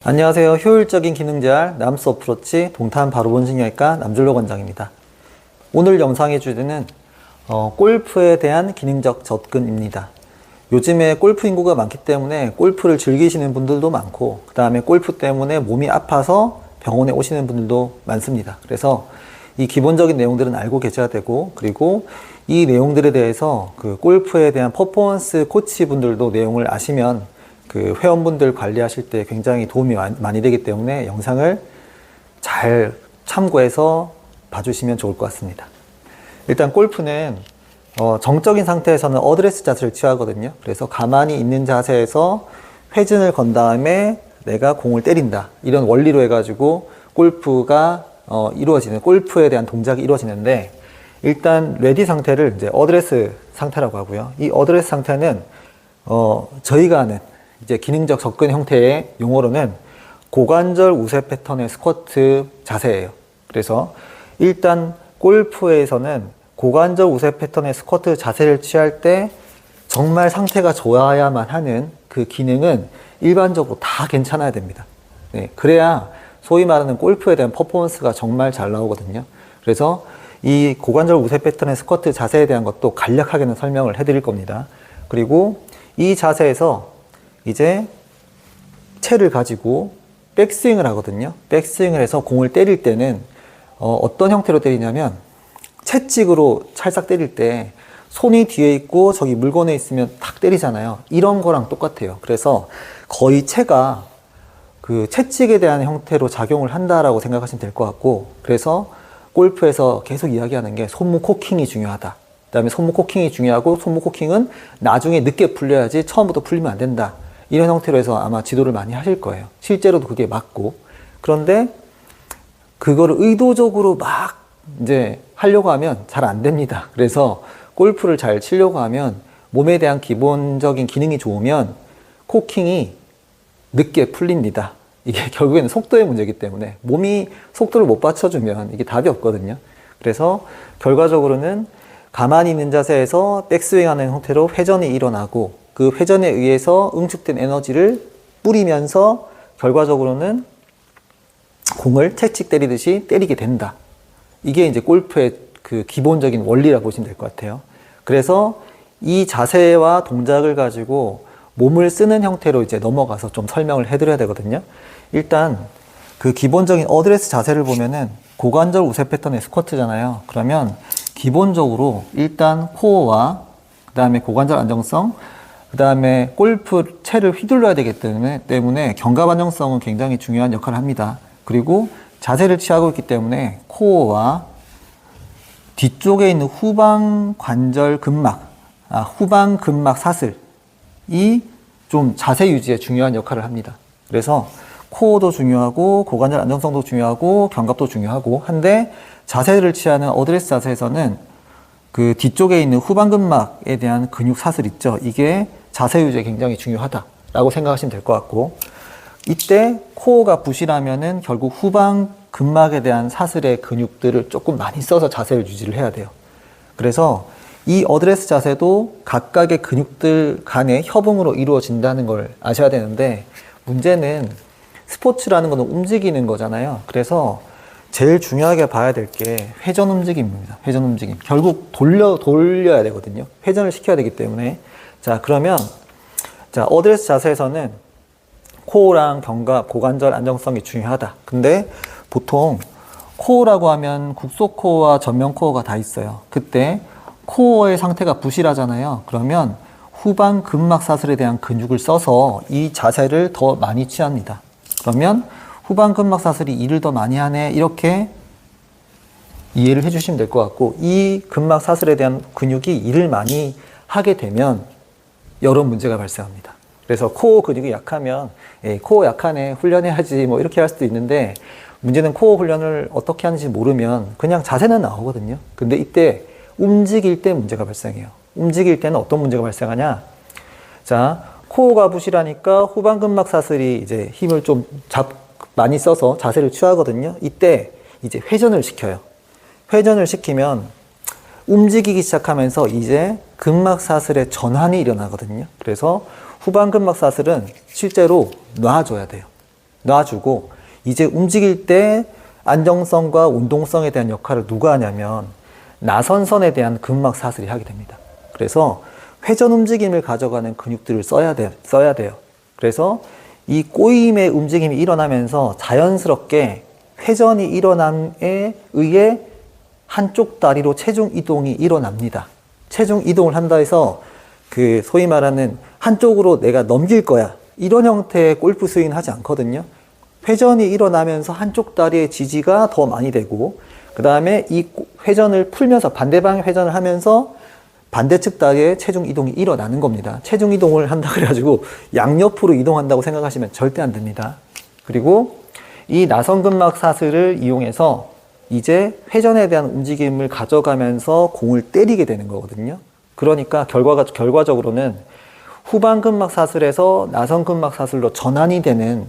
안녕하세요. 효율적인 기능 제할 남스 어프로치 동탄 바로본식외과 남준로 원장입니다. 오늘 영상의 주제는 골프에 대한 기능적 접근입니다. 요즘에 골프 인구가 많기 때문에 골프를 즐기시는 분들도 많고, 그 다음에 골프 때문에 몸이 아파서 병원에 오시는 분들도 많습니다. 그래서 이 기본적인 내용들은 알고 계셔야 되고, 그리고 이 내용들에 대해서 그 골프에 대한 퍼포먼스 코치 분들도 내용을 아시면 그 회원분들 관리하실 때 굉장히 도움이 많이 되기 때문에 영상을 잘 참고해서 봐주시면 좋을 것 같습니다. 일단 골프는 정적인 상태에서는 어드레스 자세를 취하거든요. 그래서 가만히 있는 자세에서 회전을 건 다음에 내가 공을 때린다, 이런 원리로 해가지고 골프가 이루어지는, 골프에 대한 동작이 이루어지는데, 일단 레디 상태를 이제 어드레스 상태라고 하고요. 이 어드레스 상태는 저희가 아는 이제 기능적 접근 형태의 용어로는 고관절 우세 패턴의 스쿼트 자세예요. 그래서 일단 골프에서는 고관절 우세 패턴의 스쿼트 자세를 취할 때 정말 상태가 좋아야만 하는 그 기능은 일반적으로 다 괜찮아야 됩니다. 네, 그래야 소위 말하는 골프에 대한 퍼포먼스가 정말 잘 나오거든요. 그래서 이 고관절 우세 패턴의 스쿼트 자세에 대한 것도 간략하게는 설명을 해드릴 겁니다. 그리고 이 자세에서 이제 채를 가지고 백스윙을 하거든요. 백스윙을 해서 공을 때릴 때는 어떤 형태로 때리냐면, 채찍으로 찰싹 때릴 때 손이 뒤에 있고 저기 물건에 있으면 탁 때리잖아요. 이런 거랑 똑같아요. 그래서 거의 채가 그 채찍에 대한 형태로 작용을 한다라고 생각하시면 될 것 같고, 그래서 골프에서 계속 이야기하는 게 손목 코킹이 중요하다. 그 다음에 손목 코킹이 중요하고, 손목 코킹은 나중에 늦게 풀려야지 처음부터 풀리면 안 된다, 이런 형태로 해서 아마 지도를 많이 하실 거예요. 실제로도 그게 맞고. 그런데 그거를 의도적으로 막 이제 하려고 하면 잘 안 됩니다. 그래서 골프를 잘 치려고 하면 몸에 대한 기본적인 기능이 좋으면 코킹이 늦게 풀립니다. 이게 결국에는 속도의 문제이기 때문에 몸이 속도를 못 받쳐주면 이게 답이 없거든요. 그래서 결과적으로는 가만히 있는 자세에서 백스윙하는 형태로 회전이 일어나고, 그 회전에 의해서 응축된 에너지를 뿌리면서 결과적으로는 공을 채찍 때리듯이 때리게 된다. 이게 이제 골프의 그 기본적인 원리라고 보시면 될 것 같아요. 그래서 이 자세와 동작을 가지고 몸을 쓰는 형태로 이제 넘어가서 좀 설명을 해드려야 되거든요. 일단 그 기본적인 어드레스 자세를 보면은 고관절 우세 패턴의 스쿼트잖아요. 그러면 기본적으로 일단 코어와 그 다음에 고관절 안정성, 그 다음에 골프 채를 휘둘러야 되기 때문에 견갑 안정성은 굉장히 중요한 역할을 합니다. 그리고 자세를 취하고 있기 때문에 코어와 뒤쪽에 있는 후방 관절 근막, 후방 근막 사슬이 좀 자세 유지에 중요한 역할을 합니다. 그래서 코어도 중요하고 고관절 안정성도 중요하고 견갑도 중요하고 한데, 자세를 취하는 어드레스 자세에서는 그 뒤쪽에 있는 후방 근막에 대한 근육 사슬 있죠. 이게 자세 유지에 굉장히 중요하다라고 생각하시면 될 것 같고, 이때 코어가 부실하면은 결국 후방 근막에 대한 사슬의 근육들을 조금 많이 써서 자세를 유지를 해야 돼요. 그래서 이 어드레스 자세도 각각의 근육들 간의 협응으로 이루어진다는 걸 아셔야 되는데, 문제는 스포츠라는 거는 움직이는 거잖아요. 그래서 제일 중요하게 봐야 될 게 회전 움직임입니다. 회전 움직임. 결국 돌려야 되거든요. 회전을 시켜야 되기 때문에. 자, 그러면 어드레스 자세에서는 코어랑 견갑, 고관절 안정성이 중요하다. 근데 보통 코어라고 하면 국소 코어와 전면 코어가 다 있어요. 그때 코어의 상태가 부실하잖아요. 그러면 후방 근막 사슬에 대한 근육을 써서 이 자세를 더 많이 취합니다. 그러면 후방 근막 사슬이 일을 더 많이 하네, 이렇게 이해를 해주시면 될 것 같고, 이 근막 사슬에 대한 근육이 일을 많이 하게 되면 여러 문제가 발생합니다. 그래서 코어 근육이 약하면 코어 약하네, 훈련해야지, 뭐 이렇게 할 수도 있는데, 문제는 코어 훈련을 어떻게 하는지 모르면 그냥 자세는 나오거든요. 근데 이때 움직일 때 문제가 발생해요. 움직일 때는 어떤 문제가 발생하냐? 자, 코어가 부실하니까 후방 근막 사슬이 이제 힘을 좀 많이 써서 자세를 취하거든요. 이때 이제 회전을 시켜요. 회전을 시키면 움직이기 시작하면서 이제 근막 사슬의 전환이 일어나거든요. 그래서 후방 근막 사슬은 실제로 놔줘야 돼요. 놔주고 이제 움직일 때 안정성과 운동성에 대한 역할을 누가 하냐면 나선선에 대한 근막 사슬이 하게 됩니다. 그래서 회전 움직임을 가져가는 근육들을 써야 돼요. 그래서 이 꼬임의 움직임이 일어나면서 자연스럽게 회전이 일어남에 의해 한쪽 다리로 체중 이동이 일어납니다. 체중 이동을 한다 해서 그 소위 말하는 한쪽으로 내가 넘길 거야, 이런 형태의 골프 스윙은 하지 않거든요. 회전이 일어나면서 한쪽 다리의 지지가 더 많이 되고, 그 다음에 이 회전을 풀면서 반대방향 회전을 하면서 반대측 다리에 체중 이동이 일어나는 겁니다. 체중 이동을 한다 그래가지고 양옆으로 이동한다고 생각하시면 절대 안 됩니다. 그리고 이 나선근막 사슬을 이용해서 이제 회전에 대한 움직임을 가져가면서 공을 때리게 되는 거거든요. 그러니까 결과적으로는 후방근막 사슬에서 나선근막 사슬로 전환이 되는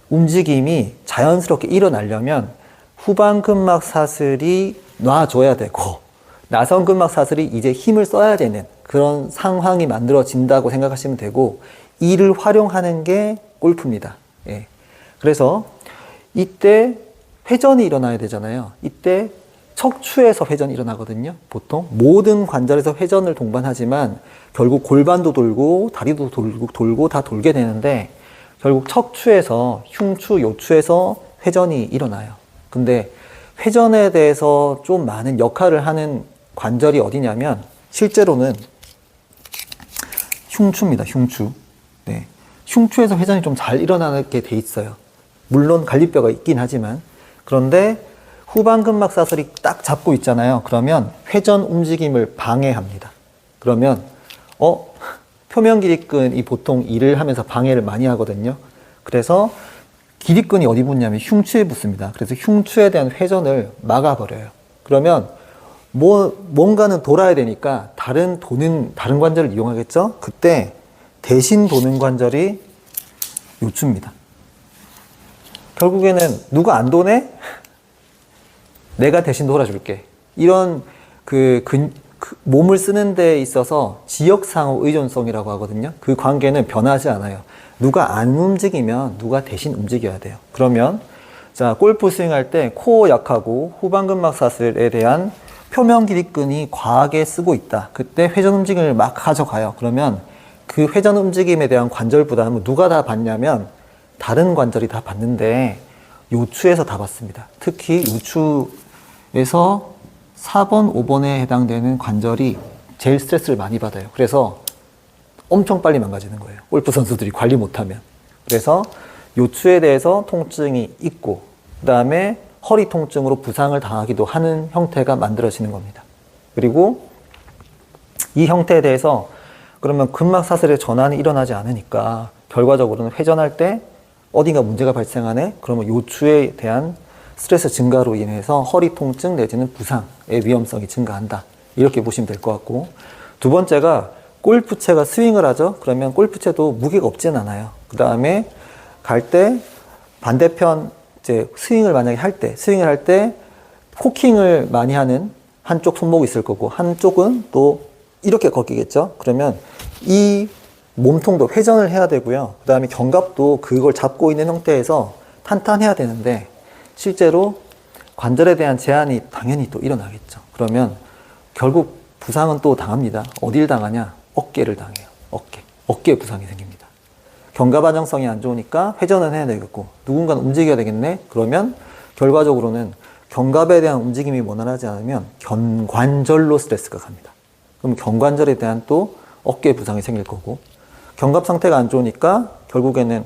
움직임이 자연스럽게 일어나려면 후방근막 사슬이 놔줘야 되고 나선근막 사슬이 이제 힘을 써야 되는 그런 상황이 만들어진다고 생각하시면 되고, 이를 활용하는 게 골프입니다. 예. 그래서 이때 회전이 일어나야 되잖아요. 이때 척추에서 회전이 일어나거든요. 보통 모든 관절에서 회전을 동반하지만 결국 골반도 돌고 다리도 돌고 다 돌게 되는데 결국 척추에서, 흉추, 요추에서 회전이 일어나요. 근데 회전에 대해서 좀 많은 역할을 하는 관절이 어디냐면 실제로는 흉추입니다. 흉추. 네. 흉추에서 회전이 좀 잘 일어나게 돼 있어요. 물론 갈비뼈가 있긴 하지만. 그런데 후방근막 사슬이 딱 잡고 있잖아요. 그러면 회전 움직임을 방해합니다. 그러면 표면 기립근이 보통 일을 하면서 방해를 많이 하거든요. 그래서 기립근이 어디 붙냐면 흉추에 붙습니다. 그래서 흉추에 대한 회전을 막아버려요. 그러면 뭔가는 돌아야 되니까 다른 관절을 이용하겠죠? 그때 대신 도는 관절이 요추입니다. 결국에는 누가 안 도네? 내가 대신 돌아줄게. 이런 몸을 쓰는 데 있어서 지역상호 의존성이라고 하거든요. 그 관계는 변하지 않아요. 누가 안 움직이면 누가 대신 움직여야 돼요. 그러면 자, 골프 스윙할 때 코어 약하고 후방근막 사슬에 대한 표면 기립근이 과하게 쓰고 있다. 그때 회전 움직임을 막 가져가요. 그러면 그 회전 움직임에 대한 관절 부담은 누가 다 받냐면 다른 관절이 다 받는데 요추에서 다 받습니다. 특히 요추에서 4번, 5번에 해당되는 관절이 제일 스트레스를 많이 받아요. 그래서 엄청 빨리 망가지는 거예요. 골프 선수들이 관리 못하면. 그래서 요추에 대해서 통증이 있고, 그 다음에 허리 통증으로 부상을 당하기도 하는 형태가 만들어지는 겁니다. 그리고 이 형태에 대해서 그러면 근막 사슬의 전환이 일어나지 않으니까 결과적으로는 회전할 때 어딘가 문제가 발생하네? 그러면 요추에 대한 스트레스 증가로 인해서 허리 통증 내지는 부상의 위험성이 증가한다. 이렇게 보시면 될 것 같고, 두 번째가 골프채가 스윙을 하죠. 그러면 골프채도 무게가 없진 않아요. 그 다음에 갈 때 반대편 이제 스윙을 할 때 코킹을 많이 하는 한쪽 손목이 있을 거고 한쪽은 또 이렇게 걷기겠죠. 그러면 이 몸통도 회전을 해야 되고요. 그 다음에 견갑도 그걸 잡고 있는 형태에서 탄탄해야 되는데 실제로 관절에 대한 제한이 당연히 또 일어나겠죠. 그러면 결국 부상은 또 당합니다. 어딜 당하냐? 어깨를 당해요. 어깨 부상이 생깁니다. 견갑 안정성이 안 좋으니까 회전은 해야 되겠고 누군가는 움직여야 되겠네. 그러면 결과적으로는 견갑에 대한 움직임이 원활하지 않으면 견관절로 스트레스가 갑니다. 그럼 견관절에 대한 또 어깨 부상이 생길 거고, 견갑 상태가 안 좋으니까 결국에는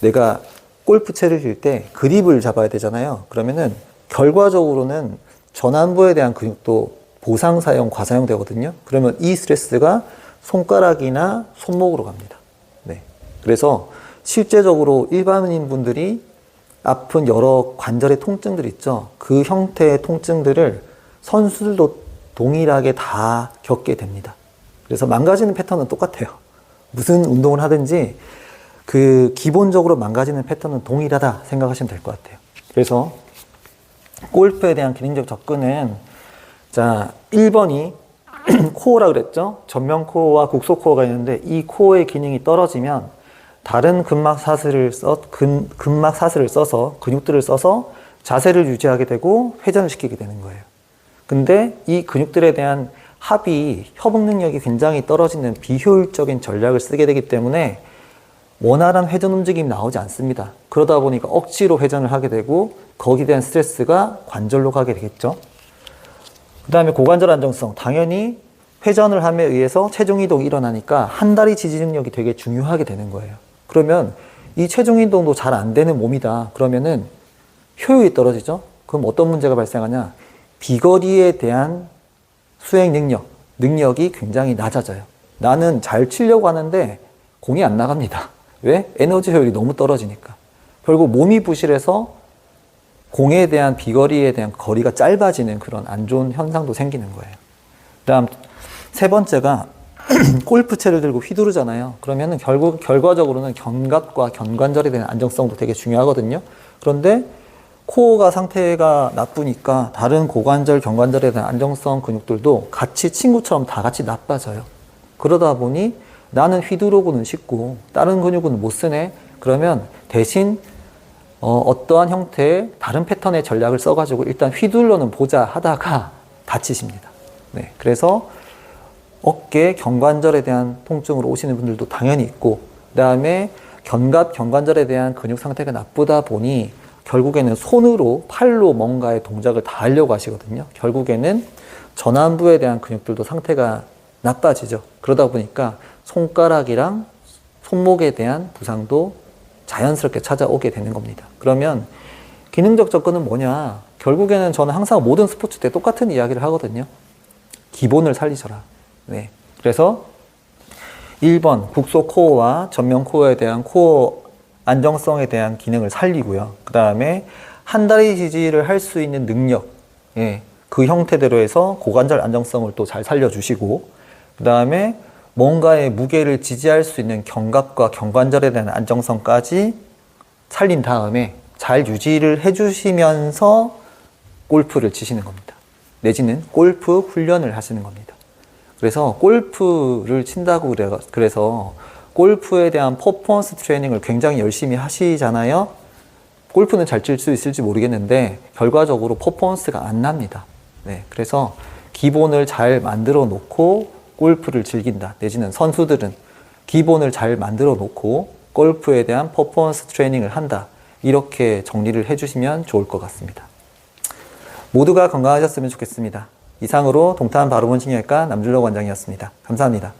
내가 골프채를 칠 때 그립을 잡아야 되잖아요. 그러면은 결과적으로는 전완부에 대한 근육도 보상 사용, 과사용 되거든요. 그러면 이 스트레스가 손가락이나 손목으로 갑니다. 네. 그래서 실제적으로 일반인 분들이 아픈 여러 관절의 통증들 있죠. 그 형태의 통증들을 선수들도 동일하게 다 겪게 됩니다. 그래서 망가지는 패턴은 똑같아요. 무슨 운동을 하든지 그 기본적으로 망가지는 패턴은 동일하다 생각하시면 될 것 같아요. 그래서 골프에 대한 기능적 접근은 자, 1번이 코어라 그랬죠. 전면 코어와 국소 코어가 있는데 이 코어의 기능이 떨어지면 다른 근막 사슬을 써서 근육들을 써서 자세를 유지하게 되고 회전을 시키게 되는 거예요. 근데 이 근육들에 대한 협응 능력이 굉장히 떨어지는 비효율적인 전략을 쓰게 되기 때문에 원활한 회전 움직임이 나오지 않습니다. 그러다 보니까 억지로 회전을 하게 되고 거기에 대한 스트레스가 관절로 가게 되겠죠. 그 다음에 고관절 안정성. 당연히 회전을 함에 의해서 체중 이동이 일어나니까 한다리 지지 능력이 되게 중요하게 되는 거예요. 그러면 이 체중 이동도 잘 안 되는 몸이다. 그러면은 효율이 떨어지죠. 그럼 어떤 문제가 발생하냐? 비거리에 대한 수행 능력이 굉장히 낮아져요. 나는 잘 치려고 하는데 공이 안 나갑니다. 왜? 에너지 효율이 너무 떨어지니까. 결국 몸이 부실해서 공에 대한 비거리에 대한 거리가 짧아지는 그런 안 좋은 현상도 생기는 거예요. 그다음 세 번째가 골프채를 들고 휘두르잖아요. 그러면은 결과적으로는 견갑과 견관절에 대한 안정성도 되게 중요하거든요. 그런데 코어가 상태가 나쁘니까 다른 고관절, 견관절에 대한 안정성 근육들도 같이 친구처럼 다 같이 나빠져요. 그러다 보니 나는 휘두르고는 쉽고 다른 근육은 못 쓰네. 그러면 대신 어떠한 형태의 다른 패턴의 전략을 써가지고 일단 휘둘러는 보자 하다가 다치십니다. 네, 그래서 어깨, 견관절에 대한 통증으로 오시는 분들도 당연히 있고, 그 다음에 견관절에 대한 근육 상태가 나쁘다 보니 결국에는 손으로, 팔로 뭔가의 동작을 다 하려고 하시거든요. 결국에는 전완부에 대한 근육들도 상태가 나빠지죠. 그러다 보니까 손가락이랑 손목에 대한 부상도 자연스럽게 찾아오게 되는 겁니다. 그러면 기능적 접근은 뭐냐? 결국에는 저는 항상 모든 스포츠 때 똑같은 이야기를 하거든요. 기본을 살리셔라. 네. 그래서 1번 국소 코어와 전면 코어에 대한 코어 안정성에 대한 기능을 살리고요. 그 다음에 한다리 지지를 할 수 있는 능력, 그 형태대로 해서 고관절 안정성을 또 잘 살려주시고, 그 다음에 뭔가의 무게를 지지할 수 있는 견갑과 견관절에 대한 안정성까지 살린 다음에 잘 유지를 해주시면서 골프를 치시는 겁니다. 내지는 골프 훈련을 하시는 겁니다. 그래서 골프를 친다고 그래서 골프에 대한 퍼포먼스 트레이닝을 굉장히 열심히 하시잖아요. 골프는 잘 칠 수 있을지 모르겠는데 결과적으로 퍼포먼스가 안 납니다. 네, 그래서 기본을 잘 만들어 놓고 골프를 즐긴다. 내지는 선수들은 기본을 잘 만들어 놓고 골프에 대한 퍼포먼스 트레이닝을 한다. 이렇게 정리를 해주시면 좋을 것 같습니다. 모두가 건강하셨으면 좋겠습니다. 이상으로 동탄 바로본 신경외과 남준록 원장이었습니다. 감사합니다.